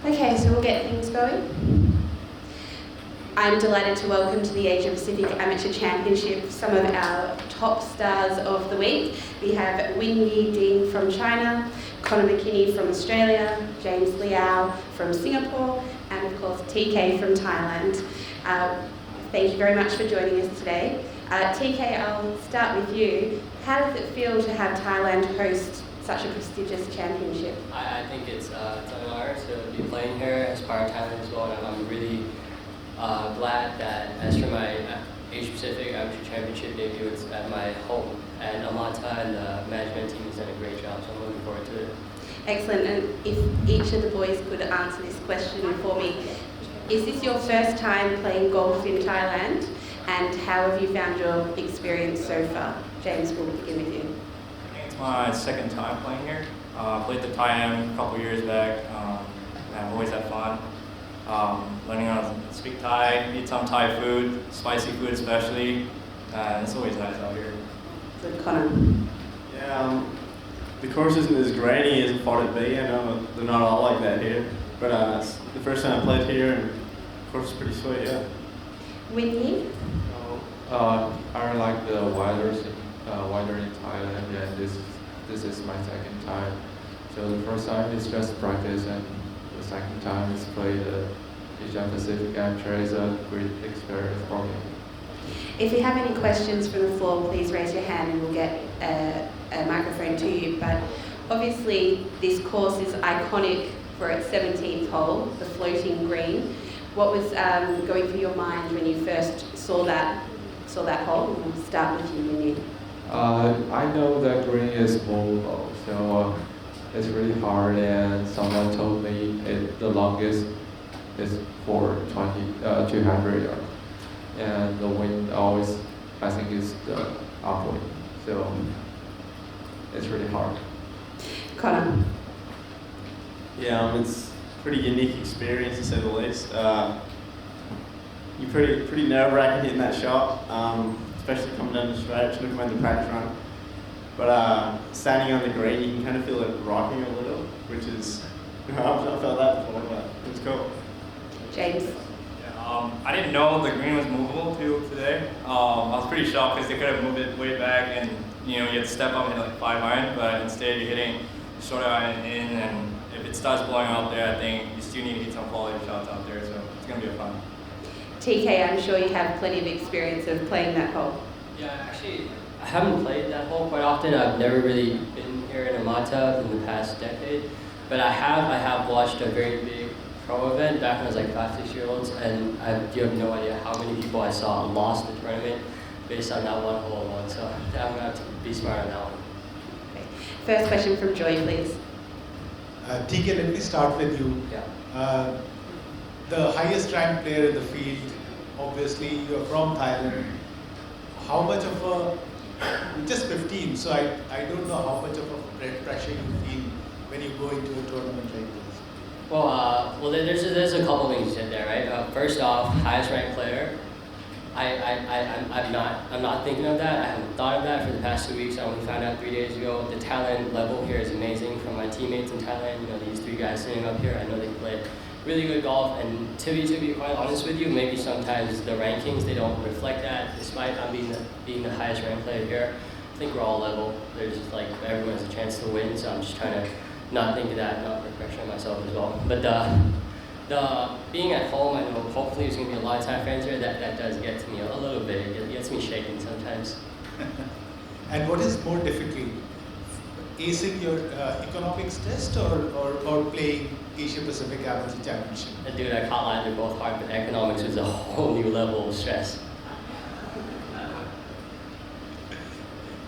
Okay, so we'll get things going. I'm delighted to welcome to the Asia Pacific Amateur Championship some of our top stars of the week. We have Winyi Ding from China, Connor McKinney from Australia, James Liao from Singapore, and of course TK from Thailand. Thank you very much for joining us today. TK, I'll start with you. How does it feel to have Thailand host such a prestigious championship? I think it's an honor to be playing here as part of Thailand as well, and I'm really glad that as for my Asia Pacific Amateur Championship debut, it's at my home. And Amata and the management team has done a great job, so I'm looking forward to it. Excellent, and if each of the boys could answer this question for me. Is this your first time playing golf in Thailand? And how have you found your experience so far? James, we'll begin with you. I think it's my second time playing here. I played the Thai Am a couple years back. I've always had fun. Learning how to speak Thai, eat some Thai food, spicy food especially. It's always nice out here. Good, Connor. Yeah, the course isn't as grainy as I thought it'd be. I know they're not all like that here. But it's the first time I played here, and the course is pretty sweet, yeah. Winyi? I like the weather in Thailand, and this is my second time. So the first time is just practice, and the second time is play the Asia Pacific Amateur. Is a great experience for me. If you have any questions from the floor, please raise your hand and we'll get a microphone to you. But obviously this course is iconic for its 17th hole, the floating green. What was going through your mind when you first saw that hole? We'll start with you, Winyi. I know that green is movable, so it's really hard, and someone told me the longest is for 200 yards. And the wind always, I think, is the upwind, so it's really hard. Connor? Yeah, it's a pretty unique experience to say the least. You're pretty nerve-wracking hitting that shot, especially coming down the stretch, looking at the practice run. But standing on the green, you can kind of feel it rocking a little, which is, I've not felt that before, but it was cool. James? Yeah, I didn't know the green was movable too today. I was pretty shocked because they could have moved it way back, and you had to step up and hit like 5 iron, but instead you're hitting short iron in, and if it starts blowing out there, I think you still need to hit some quality shots out there, so it's going to be fun. TK, I'm sure you have plenty of experience of playing that hole. Yeah, actually, I haven't played that hole quite often. I've never really been here in Amata in the past decade, but I have watched a very big pro event back when I was like 5, 6 years old, and you have no idea how many people I saw lost the tournament based on that one hole alone, so I'm going to have to be smart on that one. Okay. First question from Joy, please. TK, let me start with you. Yeah. The highest ranked player in the field, obviously you're from Thailand. How much of a, just 15, so I don't know how much of a pressure you feel when you go into a tournament like this. Well, there's a couple things you said there, right? First off, highest ranked player. I'm not thinking of that. I haven't thought of that for the past 2 weeks. I only found out 3 days ago. The talent level here is amazing from my teammates in Thailand. These 3 guys sitting up here, I know they play really good golf. And to be quite honest with you, maybe sometimes the rankings, they don't reflect that. Despite I'm being the highest ranked player here, I think we're all level. There's just like everyone has a chance to win. So I'm just trying to not think of that, not put pressure on myself as well. But the being at home, I know hopefully there's going to be a lot of Thai fans here. That does get to me a little bit. It gets me shaking sometimes. And what is more difficult, acing your economics test or playing Asia Pacific Amateur Championship? Dude, I can't lie, they're both hard, but economics is a whole new level of stress.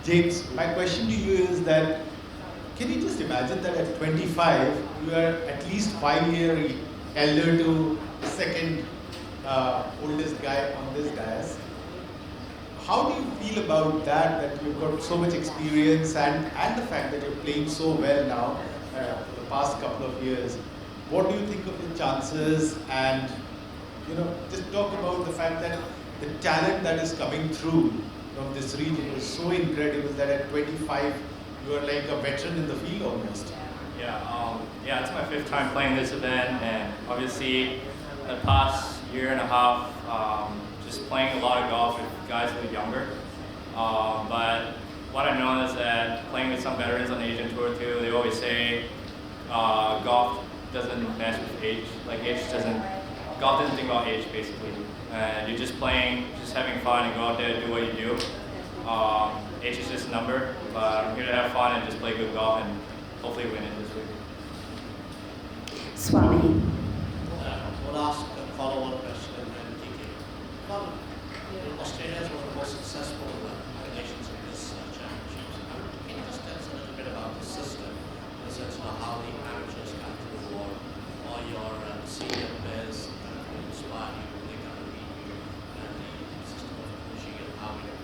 James, my question to you is that, can you just imagine that at 25, you are at least 5 years elder to second oldest guy on this dais? How do you feel about that you've got so much experience and the fact that you're playing so well now for the past couple of years? What do you think of your chances? And just talk about the fact that the talent that is coming through from this region is so incredible that at 25 you are like a veteran in the field almost. Yeah, it's my 5th time playing this event, and obviously the past year and a half, just playing a lot of golf with guys who are younger. But what I know is that playing with some veterans on the Asian Tour too, they always say golf doesn't mess with age. Like golf doesn't think about age basically. And you're just playing, just having fun and go out there and do what you do. Age is just a number, but I'm here to have fun and just play good golf and hopefully win it this week. Swami. We'll ask a follow-up question and then TK. Australia is one of the most successful nations in this championship. Can you just tell us a little bit about the system, in the sense of how the amateurs come to the war, or your senior players inspire you, they come to meet you, and the system of coaching and how it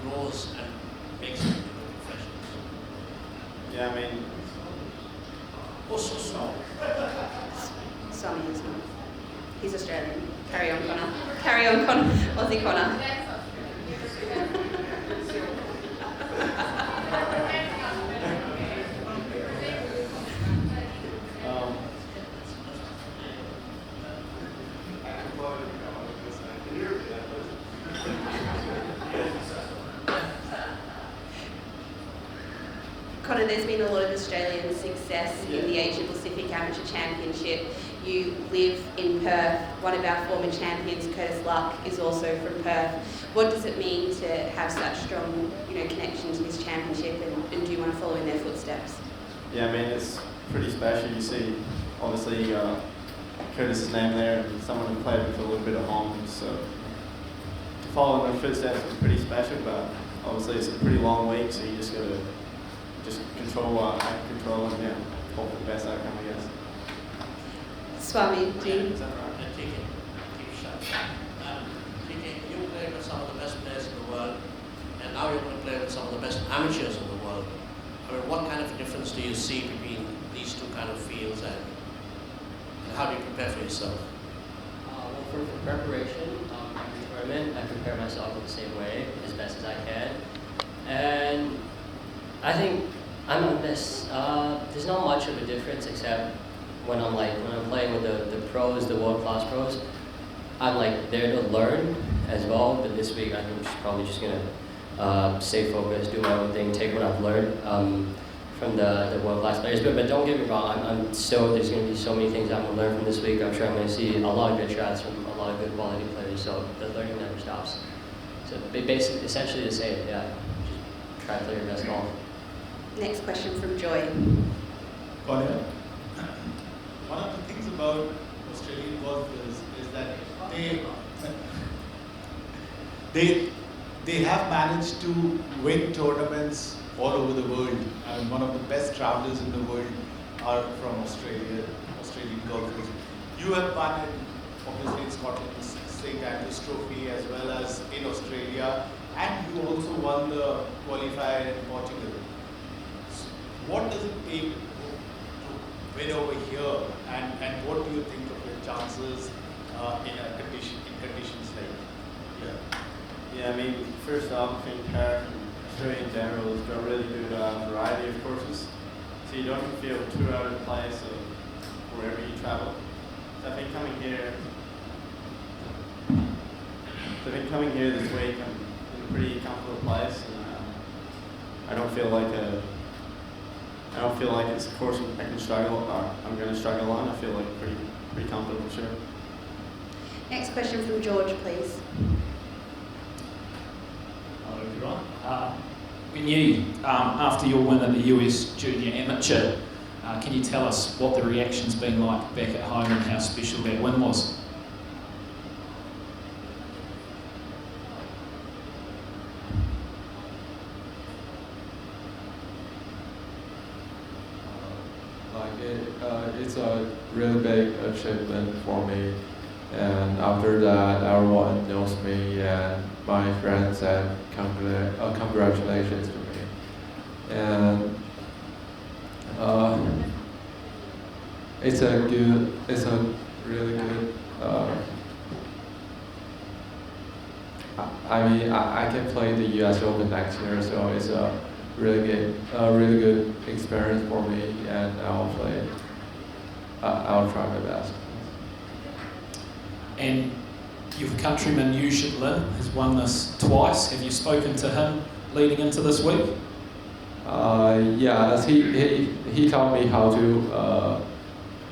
grows and makes it into professionals? Yeah, I mean, Oh, so small. Swami is not. He's Australian. Carry on, Connor. Carry on, Aussie Connor. Connor, there's been a lot of Australian success in the Asia Pacific Amateur Championship. You live in Perth. One of our former champions, Curtis Luck, is also from Perth. What does it mean to have such strong, connection to this championship, and do you want to follow in their footsteps? yeah, I mean, it's pretty special. You see, obviously, Curtis's name there, and someone who played with a little bit of home. So to follow in their footsteps is pretty special, but obviously it's a pretty long week, so you just got to control and hope for the best outcome, I guess. Swami, Dean. TK, you played with some of the best players in the world, and now you're going to play with some of the best amateurs in the world. I mean, what kind of difference do you see between these two kind of fields, and how do you prepare for yourself? Well, for preparation, every tournament, I prepare myself in the same way as best as I can. And I think I'm on this. There's not much of a difference except when I'm playing with the pros, the world-class pros. I'm there to learn as well. But this week, I think I'm probably just gonna stay focused, do my own thing, take what I've learned from the world-class players. But don't get me wrong. I'm still, there's gonna be so many things I'm gonna learn from this week. I'm sure I'm gonna see a lot of good shots from a lot of good quality players. So the learning never stops. So basically, essentially the same. Yeah, just try to play your best golf. Next question from Joy. Connor, one of the things about Australian golfers is that they have managed to win tournaments all over the world. I mean, one of the best travelers in the world are from Australia, Australian golfers. You have won obviously in Scotland the St. Andrews Trophy as well as in Australia, and you also won the qualifier in Portugal. What does it take to win over here, and what do you think of your chances in conditions like here? Yeah, I mean, first off, I think Perth and Australia in general has got a really good variety of courses, so you don't feel too out of place wherever you travel. So I think coming here this week, I'm in a pretty comfortable place, and I don't feel like it's a course I can struggle, or I'm going to struggle on. I feel like pretty comfortable, sure. Next question from George, please. Hello everyone. When you, after your win at the US Junior Amateur, can you tell us what the reaction's been like back at home and how special that win was? It's a really big achievement for me, and after that everyone knows me and my friends said congratulations to me, and it's a really good I mean I can play the US Open next year, so it's a really good experience for me, and I'll try my best. And your countryman Yu Lin has won this twice. Have you spoken to him leading into this week? Yes, he taught me how to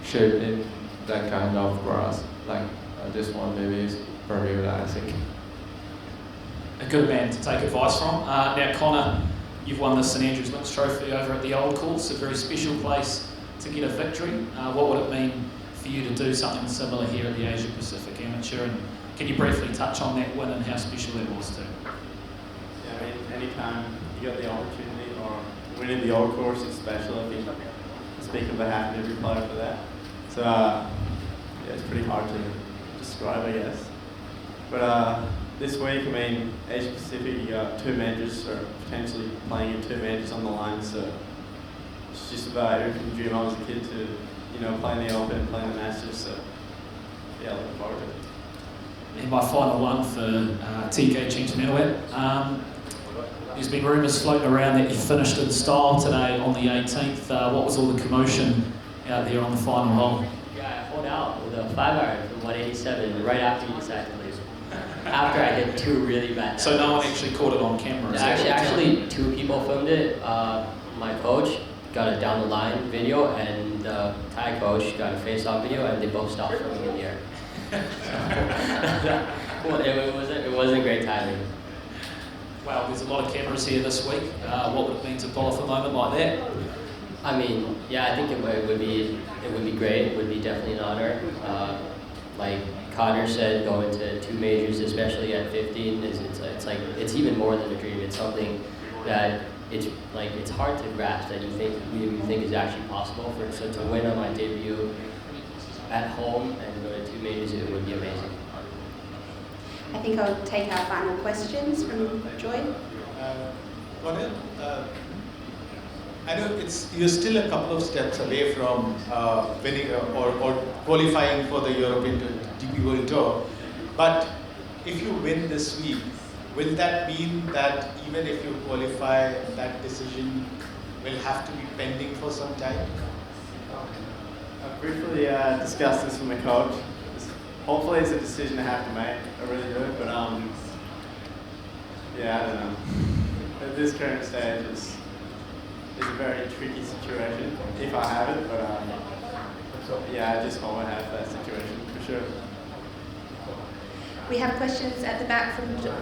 shape in that kind of grass. Like this one maybe is Bermuda, I think. A good man to take advice from. Now, Connor, you've won the St Andrews Links Trophy over at the Old Course, a very special place to get a victory. What would it mean for you to do something similar here at the Asia Pacific Amateur? And can you briefly touch on that win and how special that was too? Yeah, I mean, anytime you got the opportunity or winning the Old Course is special. I think I speak on behalf of every player for that. So yeah, it's pretty hard to describe, I guess. But this week, I mean, Asia Pacific, you got 2 majors, or potentially playing in 2 majors on the line. So it's just about everything dream I was a kid to, playing the Open, playing the Masters. So yeah, looking forward to it. And my final one for TK Chantananuwat. There's been rumours floating around that you finished in style today on the 18th. What was all the commotion out there on the final hole? Yeah, I pulled out with a 5-iron from 187 right after you decided to leave. After I hit 2 really bad. So no one actually caught it on camera? Actually 2 people filmed it. My coach got a down the line video, and the Thai coach got a face-off video, and they both stopped filming in the air. Well, it wasn't great timing. Well, there's a lot of cameras here this week. What would it mean to pull off a moment like that? I mean, yeah, I think it would be great. It would be definitely an honor. Like Connor said, going to 2 majors, especially at 15, it's even more than a dream. It's something that it's hard to grasp that you think is actually possible. So to win on my debut at home and go to 2 majors, it would be amazing. I think I'll take our final questions from Joy. Connor, I know you're still a couple of steps away from winning or qualifying for the European DP World Tour, but if you win this week, will that mean that even if you qualify, that decision will have to be pending for some time? I've briefly discussed this with my coach. Hopefully it's a decision I have to make. I really do, but yeah, I don't know. At this current stage, it's a very tricky situation if I have it, but yeah, I just hope I have that situation for sure. We have questions at the back from Joy.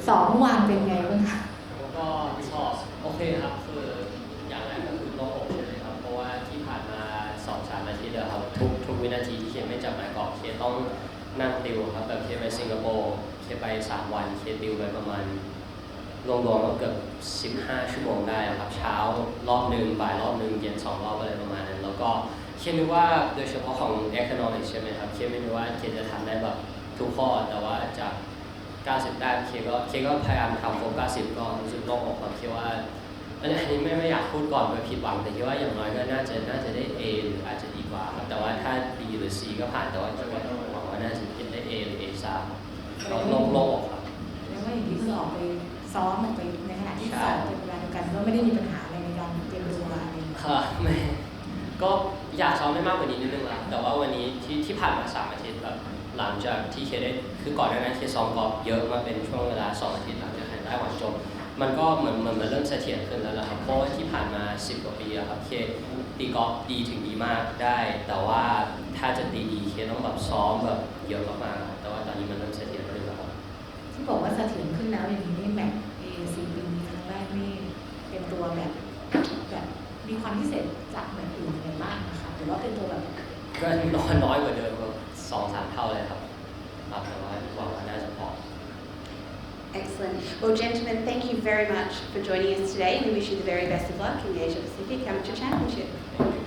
สอบเมื่อวานเป็นไงบ้างคะ ก็สอบโอเคครับคืออย่างแรกก็คือโล่งอกใช่ไหมครับเพราะว่าที่ผ่านมา 2-3 อาทิตย์แล้วครับทุกวินาทีที่เคไม่จับไม้กอล์ฟเคต้องนั่งติวครับแบบเคไปสิงคโปร์เคไป3 วันเคติวไปประมาณรวมๆก็เกือบ15 ชั่วโมงได้ครับเช้ารอบนึงบ่ายรอบนึงเย็น2 รอบอะไรประมาณนั้นแล้วก็เคนึกว่าโดยเฉพาะของ economics ใช่ไหมครับเคไม่รู้ว่าเคจะทำได้แบบทุกข้อแต่ว่าจาก90 แต้มเคก็พยายามทำครบ90ก็รู้สึกโล่งอกครับคิดว่าอันนี้ไม่อยากพูดก่อนไปผิดหวังแต่คิดว่าอย่างน้อยก็น่าจะได้ A หรืออาจจะดีกว่าครับแต่ว่าถ้า B หรือ C ก็ผ่านแต่ว่าคิดว่าหวังว่าน่าจะได้ A หรือ A3 ก็โล่งอกครับ แล้วก็อย่างที่เพิ่งออกไปซ้อมออกไปในขณะที่สอบเป็นเวลาเดียวกันก็ไม่ได้มีปัญหาอะไรในการเตรียมตัวอะไร ค่ะไม่ก็อยากซ้อมได้มากกว่านี้นิดนึงละแต่ว่าวันนี้ที่ผ่านมา3 อาทิตย์แบบหลังจากที่เคได้คือก่อนหน้านั้นเคซ้อมกอล์ฟเยอะมาเป็นช่วงเวลา2 อาทิตย์หลังจากแข่งไต้หวันจบมันก็เหมือนมันเริ่มเสถียรขึ้นแล้วนะครับเพราะว่าที่ผ่านมา10 กว่าปีครับเคตีกอล์ฟดีถึงดีมากได้แต่ว่าถ้าจะตีดีเคต้องแบบซ้อมแบบเยอะมากๆแต่ว่าตอนนี้มันเริ่มเสถียรขึ้นแล้วครับ ที่บอกว่าเสถียรขึ้นแล้วอย่างนี้นี่แมตช์ AAC ปีนี้ครั้งแรกนี่เป็นตัวแบบมีความพิเศษจากแมตช์อื่นยังไงบ้างนะคะหรือว่าเป็นตัวแบบ ก็น้อยกว่าเดิมครับ2-3 เท่าเลยครับแต่ว่าหวังว่าน่าจะพอ Excellent. Well, gentlemen, thank you very much for joining us today. We wish you the very best of luck in the Asia Pacific Amateur Championship. Thank you.